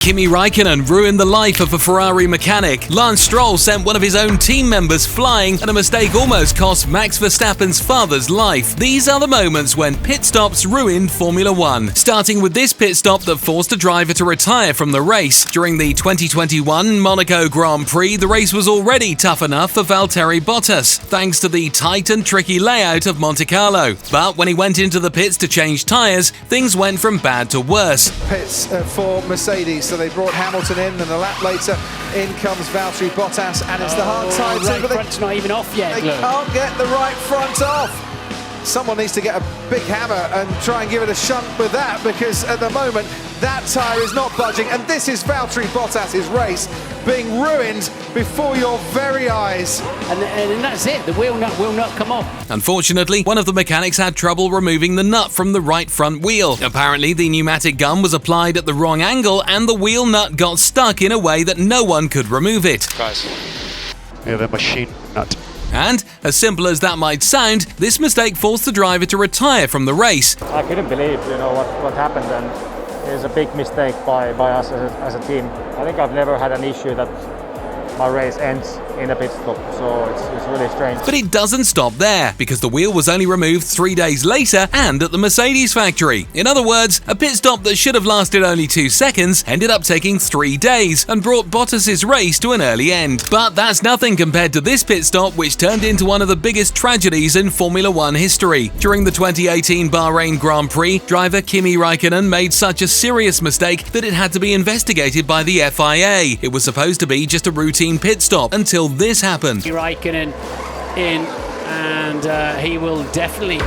Kimi Raikkonen ruined the life of a Ferrari mechanic. Lance Stroll sent one of his own team members flying, and a mistake almost cost Max Verstappen's father's life. These are the moments when pit stops ruined Formula One. Starting with this pit stop that forced a driver to retire from the race. During the 2021 Monaco Grand Prix, the race was already tough enough for Valtteri Bottas, thanks to the tight and tricky layout of Monte Carlo. But when he went into the pits to change tyres, things went from bad to worse. Pits for Mercedes. So they brought Hamilton in, and a lap later, in comes Valtteri Bottas, and it's the hard tyre right too, but front's not even off yet. They can't get the right front off. Someone needs to get a big hammer and try and give it a shunt with that, because at the moment that tyre is not budging, and this is Valtteri Bottas's race being ruined before your very eyes. And that's it, the wheel nut will not come off. Unfortunately, one of the mechanics had trouble removing the nut from the right front wheel. Apparently, the pneumatic gum was applied at the wrong angle, and the wheel nut got stuck in a way that no one could remove it. Guys, we have a machine nut. And, as simple as that might sound, this mistake forced the driver to retire from the race. I couldn't believe, what happened, and it was a big mistake by us as a team. I think I've never had an issue that my race ends in a pit stop, so it's really strange. But it doesn't stop there, because the wheel was only removed 3 days later and at the Mercedes factory. In other words, a pit stop that should have lasted only 2 seconds ended up taking 3 days and brought Bottas's race to an early end. But that's nothing compared to this pit stop, which turned into one of the biggest tragedies in Formula One history. During the 2018 Bahrain Grand Prix, driver Kimi Raikkonen made such a serious mistake that it had to be investigated by the FIA. It was supposed to be just a routine pit stop until this happened. Raikkonen in, and he will definitely...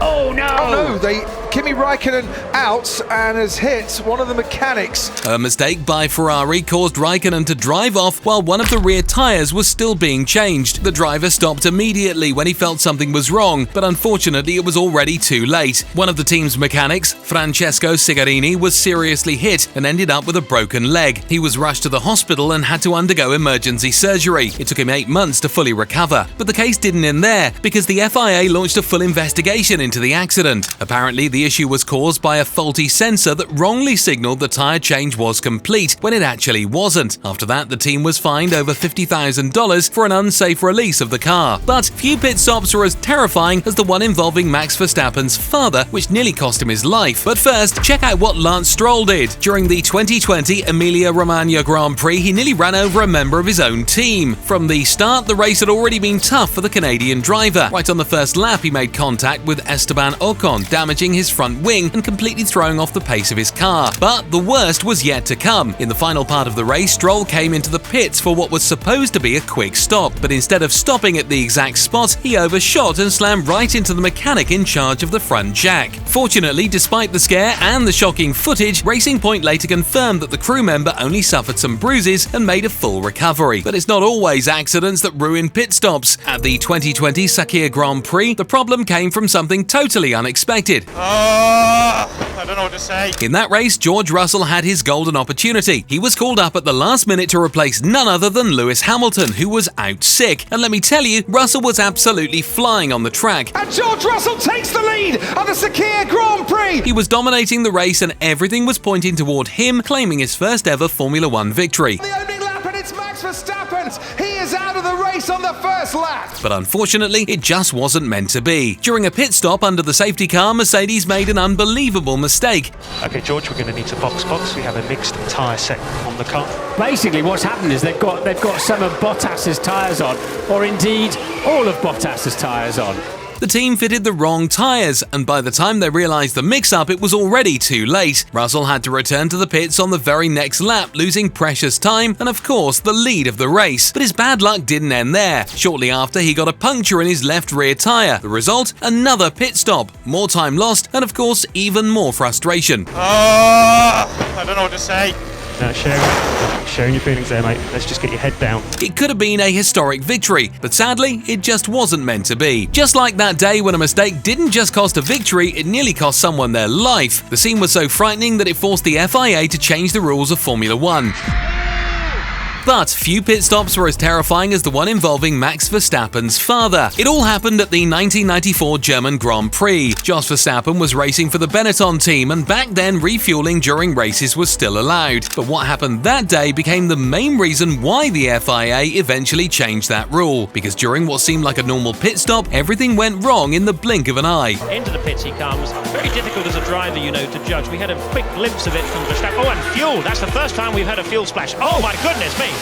Oh no! Oh no, Kimi Raikkonen out and has hit one of the mechanics. A mistake by Ferrari caused Raikkonen to drive off while one of the rear tyres was still being changed. The driver stopped immediately when he felt something was wrong, but unfortunately it was already too late. One of the team's mechanics, Francesco Cigarini, was seriously hit and ended up with a broken leg. He was rushed to the hospital and had to undergo emergency surgery. It took him 8 months to fully recover. But the case didn't end there, because the FIA launched a full investigation into the accident. Apparently, the issue was caused by a faulty sensor that wrongly signaled the tyre change was complete when it actually wasn't. After that, the team was fined over $50,000 for an unsafe release of the car. But few pit stops were as terrifying as the one involving Max Verstappen's father, which nearly cost him his life. But first, check out what Lance Stroll did. During the 2020 Emilia-Romagna Grand Prix, he nearly ran over a member of his own team. From the start, the race had already been tough for the Canadian driver. Right on the first lap, he made contact with Esteban Ocon, damaging his front wing and completely throwing off the pace of his car. But the worst was yet to come. In the final part of the race, Stroll came into the pits for what was supposed to be a quick stop, but instead of stopping at the exact spot, he overshot and slammed right into the mechanic in charge of the front jack. Fortunately, despite the scare and the shocking footage, Racing Point later confirmed that the crew member only suffered some bruises and made a full recovery. But it's not always accidents that ruin pit stops. At the 2020 Sakir Grand Prix, the problem came from something totally unexpected. I don't know what to say. In that race, George Russell had his golden opportunity. He was called up at the last minute to replace none other than Lewis Hamilton, who was out sick. And let me tell you, Russell was absolutely flying on the track. And George Russell takes the lead of the Sakir Grand Prix. He was dominating the race and everything was pointing toward him claiming his first ever Formula One victory. The opening lap, and it's Max Verstappen. He is out of the race on the first lap. But unfortunately, it just wasn't meant to be. During a pit stop under the safety car, Mercedes made an unbelievable mistake. Okay, George, we're going to need to box. We have a mixed tyre set on the car. Basically, what's happened is they've got some of Bottas's tyres on, or indeed all of Bottas's tyres on. The team fitted the wrong tyres, and by the time they realised the mix-up, it was already too late. Russell had to return to the pits on the very next lap, losing precious time and, of course, the lead of the race. But his bad luck didn't end there. Shortly after, he got a puncture in his left rear tyre. The result? Another pit stop. More time lost, and, of course, even more frustration. I don't know what to say. No, sharing your feelings there, mate. Let's just get your head down. It could have been a historic victory, but sadly, it just wasn't meant to be. Just like that day when a mistake didn't just cost a victory, it nearly cost someone their life. The scene was so frightening that it forced the FIA to change the rules of Formula One. But few pit stops were as terrifying as the one involving Max Verstappen's father. It all happened at the 1994 German Grand Prix. Jos Verstappen was racing for the Benetton team, and back then refueling during races was still allowed. But what happened that day became the main reason why the FIA eventually changed that rule, because during what seemed like a normal pit stop, everything went wrong in the blink of an eye. Into the pits he comes. Very difficult as a driver, you know, to judge. We had a quick glimpse of it from Verstappen. Oh, and fuel! That's the first time we've had a fuel splash. Oh my goodness me!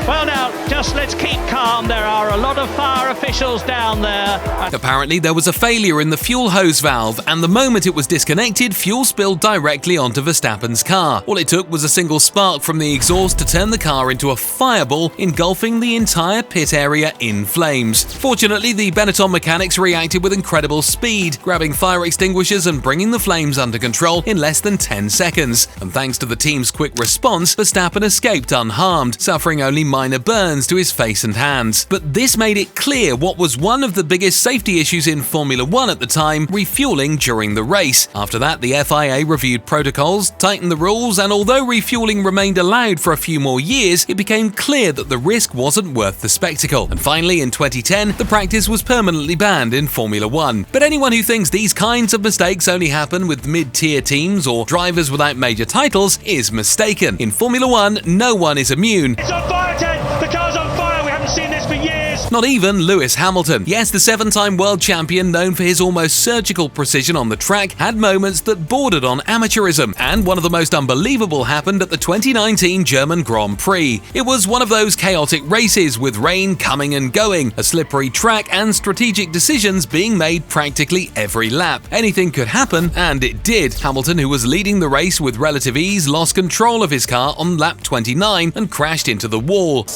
Well now, just let's keep calm. There are a lot of fire officials down there. Apparently there was a failure in the fuel hose valve, and the moment it was disconnected, fuel spilled directly onto Verstappen's car. All it took was a single spark from the exhaust to turn the car into a fireball, engulfing the entire pit area in flames. Fortunately, the Benetton mechanics reacted with incredible speed, grabbing fire extinguishers and bringing the flames under control in less than 10 seconds. And thanks to the team's quick response, Verstappen escaped unharmed, suffering only minor burns to his face and hands. But this made it clear what was one of the biggest safety issues in Formula 1 at the time: refueling during the race. After that, the FIA reviewed protocols, tightened the rules, and although refueling remained allowed for a few more years, it became clear that the risk wasn't worth the spectacle. And finally, in 2010, the practice was permanently banned in Formula 1. But anyone who thinks these kinds of mistakes only happen with mid-tier teams or drivers without major titles is mistaken. In Formula 1, no one is immune. It's on fire, Ted! The car's on fire! We haven't seen this for years! Not even Lewis Hamilton. Yes, the 7-time world champion, known for his almost surgical precision on the track, had moments that bordered on amateurism, and one of the most unbelievable happened at the 2019 German Grand Prix. It was one of those chaotic races with rain coming and going, a slippery track, and strategic decisions being made practically every lap. Anything could happen, and it did. Hamilton, who was leading the race with relative ease, lost control of his car on lap 29 and crashed into the wall.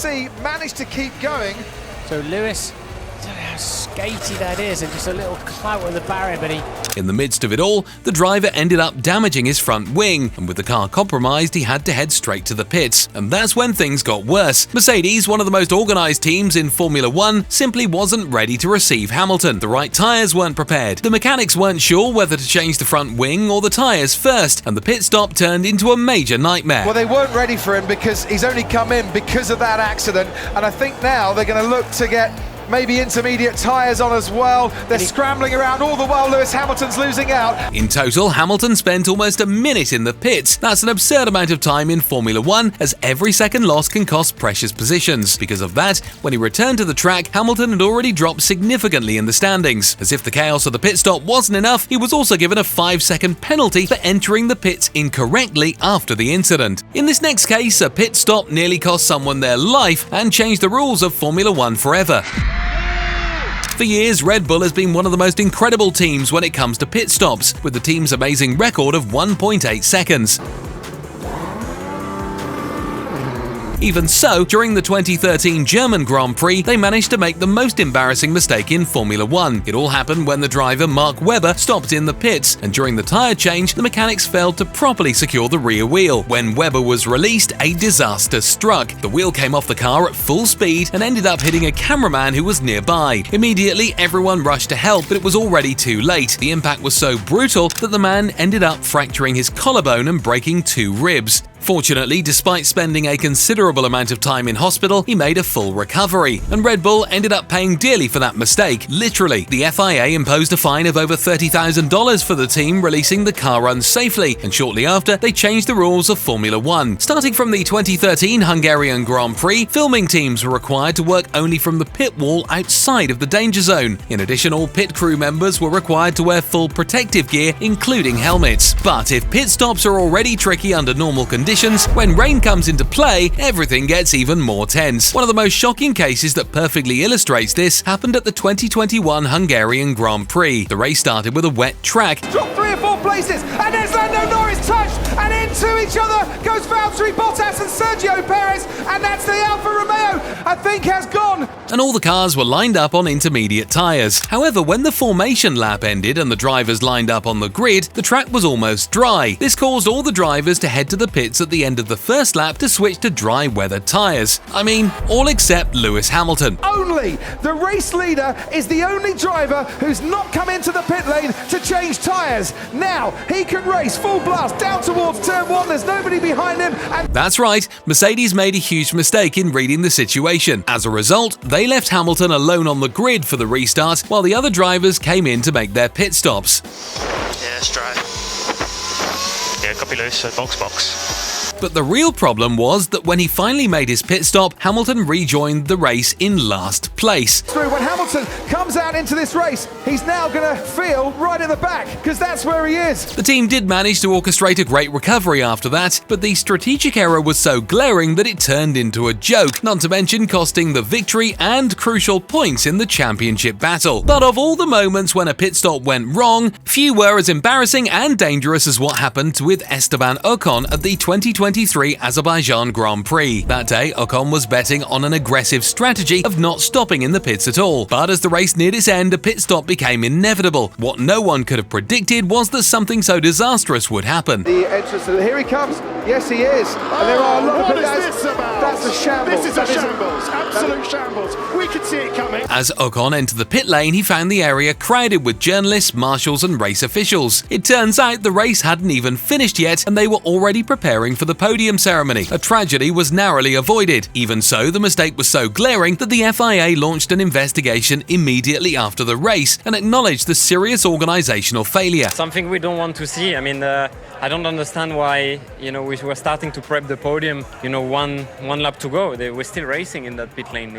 Managed to keep going. So Lewis, I don't know how skatey that is, and just a little clout of the barrier, but he... In the midst of it all, the driver ended up damaging his front wing, and with the car compromised, he had to head straight to the pits. And that's when things got worse. Mercedes, one of the most organised teams in Formula 1, simply wasn't ready to receive Hamilton. The right tyres weren't prepared. The mechanics weren't sure whether to change the front wing or the tyres first, and the pit stop turned into a major nightmare. Well, they weren't ready for him because he's only come in because of that accident, and I think now they're going to look to get maybe intermediate tyres on as well. They're scrambling around all the while Lewis Hamilton's losing out. In total, Hamilton spent almost a minute in the pits. That's an absurd amount of time in Formula 1, as every second loss can cost precious positions. Because of that, when he returned to the track, Hamilton had already dropped significantly in the standings. As if the chaos of the pit stop wasn't enough, he was also given a 5-second penalty for entering the pits incorrectly after the incident. In this next case, a pit stop nearly cost someone their life and changed the rules of Formula 1 forever. For years, Red Bull has been one of the most incredible teams when it comes to pit stops, with the team's amazing record of 1.8 seconds. Even so, during the 2013 German Grand Prix, they managed to make the most embarrassing mistake in Formula 1. It all happened when the driver, Mark Webber, stopped in the pits, and during the tyre change, the mechanics failed to properly secure the rear wheel. When Webber was released, a disaster struck. The wheel came off the car at full speed and ended up hitting a cameraman who was nearby. Immediately, everyone rushed to help, but it was already too late. The impact was so brutal that the man ended up fracturing his collarbone and breaking 2 ribs. Fortunately, despite spending a considerable amount of time in hospital, he made a full recovery, and Red Bull ended up paying dearly for that mistake. Literally, the FIA imposed a fine of over $30,000 for the team releasing the car unsafely, and shortly after, they changed the rules of Formula 1. Starting from the 2013 Hungarian Grand Prix, filming teams were required to work only from the pit wall outside of the danger zone. In addition, all pit crew members were required to wear full protective gear, including helmets. But if pit stops are already tricky under normal conditions, when rain comes into play, everything gets even more tense. One of the most shocking cases that perfectly illustrates this happened at the 2021 Hungarian Grand Prix. The race started with a wet track. Dropped 3 or 4 places, and there's Lando Norris touched, and into each other goes Valtteri Bottas and Sergio Perez, and that's the Alfa Romeo, I think, has gone. And all the cars were lined up on intermediate tyres. However, when the formation lap ended and the drivers lined up on the grid, the track was almost dry. This caused all the drivers to head to the pits at the end of the first lap to switch to dry weather tyres. I mean, all except Lewis Hamilton. Only the race leader is the only driver who's not come into the pit lane to change tyres. Now he can race full blast down towards turn 1. There's There's nobody behind him. And that's right, Mercedes made a huge mistake in reading the situation. As a result, they left Hamilton alone on the grid for the restart, while the other drivers came in to make their pit stops. Yeah, let's try. Yeah, copy Lewis, so box. But the real problem was that when he finally made his pit stop, Hamilton rejoined the race in last place. when Hamilton comes out into this race, he's now going to feel right at the back, because that's where he is. The team did manage to orchestrate a great recovery after that, but the strategic error was so glaring that it turned into a joke, not to mention costing the victory and crucial points in the championship battle. But of all the moments when a pit stop went wrong, few were as embarrassing and dangerous as what happened with Esteban Ocon at the 2023 Azerbaijan Grand Prix. That day, Ocon was betting on an aggressive strategy of not stopping in the pits at all. But as the race neared its end, a pit stop became inevitable. What no one could have predicted was that something so disastrous would happen. The entrance, here he comes. Yes, he is. And there are a lot what of is this about? That's a shambles. This is a shambles. Absolute shambles. We could see it coming. As Ocon entered the pit lane, he found the area crowded with journalists, marshals and race officials. It turns out the race hadn't even finished yet and they were already preparing for the podium ceremony. A tragedy was narrowly avoided. Even so, the mistake was so glaring that the FIA launched an investigation immediately after the race and acknowledged the serious organizational failure. Something we don't want to see. I mean, I don't understand why, we were starting to prep the podium, one lap to go. We're still racing in that pit lane.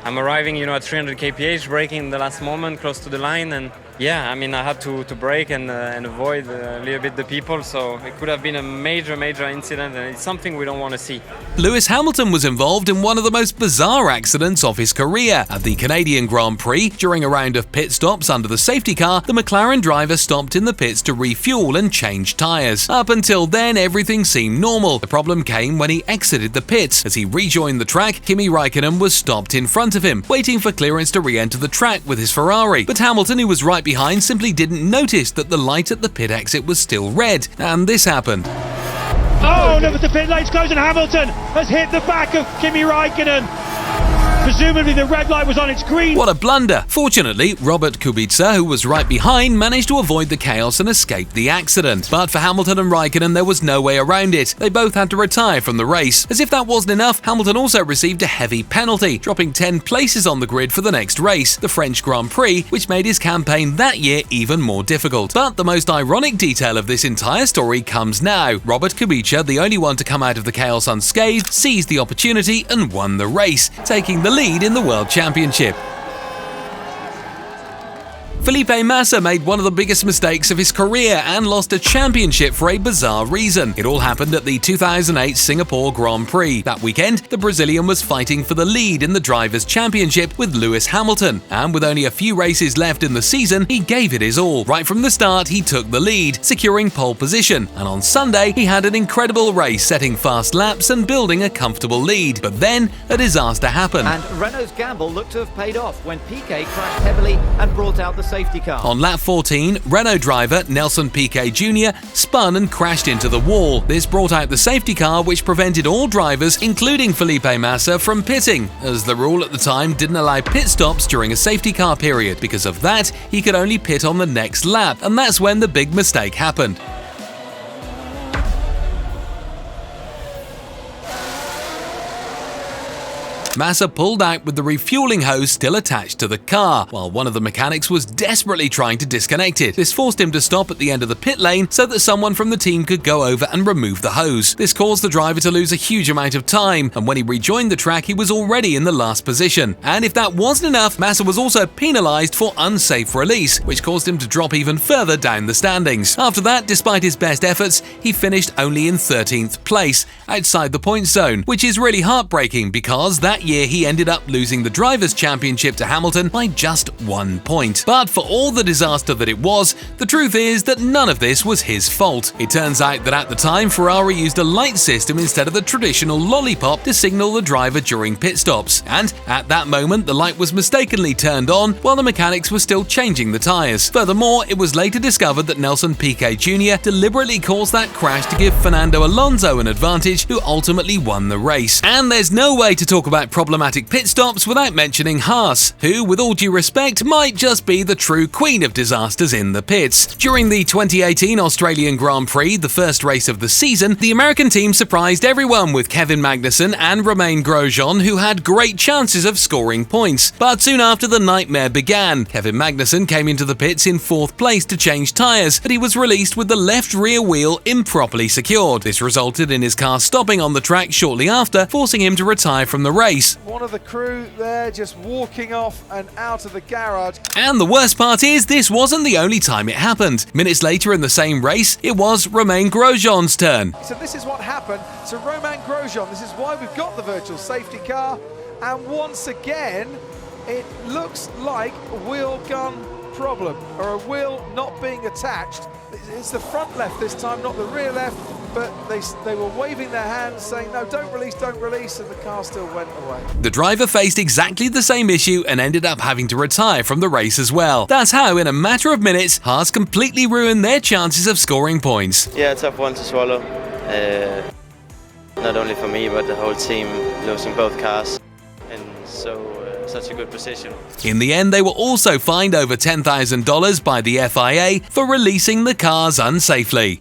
I'm arriving, at 300 kph, braking in the last moment, close to the line, and yeah, I had to brake and avoid a little bit the people, so it could have been a major incident, and it's something we don't want to see. Lewis Hamilton was involved in one of the most bizarre accidents of his career. At the Canadian Grand Prix, during a round of pit stops under the safety car, the McLaren driver stopped in the pits to refuel and change tyres. Up until then, everything seemed normal. The problem came when he exited the pits. As he rejoined the track, Kimi Raikkonen was stopped in front of him, waiting for clearance to re-enter the track with his Ferrari. But Hamilton, who was right behind, simply didn't notice that the light at the pit exit was still red, and this happened. Oh, no, but the pit lane's closed and Hamilton has hit the back of Kimi Raikkonen. Presumably the red light was on its green. What a blunder! Fortunately, Robert Kubica, who was right behind, managed to avoid the chaos and escape the accident. But for Hamilton and Raikkonen, there was no way around it. They both had to retire from the race. As if that wasn't enough, Hamilton also received a heavy penalty, dropping 10 places on the grid for the next race, the French Grand Prix, which made his campaign that year even more difficult. But the most ironic detail of this entire story comes now. Robert Kubica, the only one to come out of the chaos unscathed, seized the opportunity and won the race, taking the lead in the World Championship. Felipe Massa made one of the biggest mistakes of his career and lost a championship for a bizarre reason. It all happened at the 2008 Singapore Grand Prix. That weekend, the Brazilian was fighting for the lead in the Drivers' Championship with Lewis Hamilton, and with only a few races left in the season, he gave it his all. Right from the start, he took the lead, securing pole position, and on Sunday, he had an incredible race, setting fast laps and building a comfortable lead. But then, a disaster happened. And Renault's gamble looked to have paid off when Piquet crashed heavily and brought out the safety car. On lap 14, Renault driver Nelson Piquet Jr. spun and crashed into the wall. This brought out the safety car, which prevented all drivers, including Felipe Massa, from pitting, as the rule at the time didn't allow pit stops during a safety car period. Because of that, he could only pit on the next lap, and that's when the big mistake happened. Massa pulled out with the refueling hose still attached to the car, while one of the mechanics was desperately trying to disconnect it. This forced him to stop at the end of the pit lane so that someone from the team could go over and remove the hose. This caused the driver to lose a huge amount of time, and when he rejoined the track, he was already in the last position. And if that wasn't enough, Massa was also penalised for unsafe release, which caused him to drop even further down the standings. After that, despite his best efforts, he finished only in 13th place, outside the point zone, which is really heartbreaking because that year he ended up losing the Drivers' Championship to Hamilton by just 1 point. But for all the disaster that it was, the truth is that none of this was his fault. It turns out that at the time, Ferrari used a light system instead of the traditional lollipop to signal the driver during pit stops, and at that moment the light was mistakenly turned on while the mechanics were still changing the tyres. Furthermore, it was later discovered that Nelson Piquet Jr. deliberately caused that crash to give Fernando Alonso an advantage, who ultimately won the race. And there's no way to talk about problematic pit stops without mentioning Haas, who, with all due respect, might just be the true queen of disasters in the pits. During the 2018 Australian Grand Prix, the first race of the season, the American team surprised everyone with Kevin Magnussen and Romain Grosjean, who had great chances of scoring points. But soon after, the nightmare began. Kevin Magnussen came into the pits in 4th place to change tyres, but he was released with the left rear wheel improperly secured. This resulted in his car stopping on the track shortly after, forcing him to retire from the race. One of the crew there just walking off and out of the garage. And the worst part is, this wasn't the only time it happened. Minutes later in the same race, it was Romain Grosjean's turn. So this is what happened to Romain Grosjean. This is why we've got the virtual safety car. And once again, it looks like a wheel gun problem, or a wheel not being attached. It's the front left this time, not the rear left, but they were waving their hands saying, no, don't release, and the car still went away. The driver faced exactly the same issue and ended up having to retire from the race as well. That's how, in a matter of minutes, Haas completely ruined their chances of scoring points. Yeah, a tough one to swallow. Not only for me, but the whole team, losing both cars in such a good position. In the end, they were also fined over $10,000 by the FIA for releasing the cars unsafely.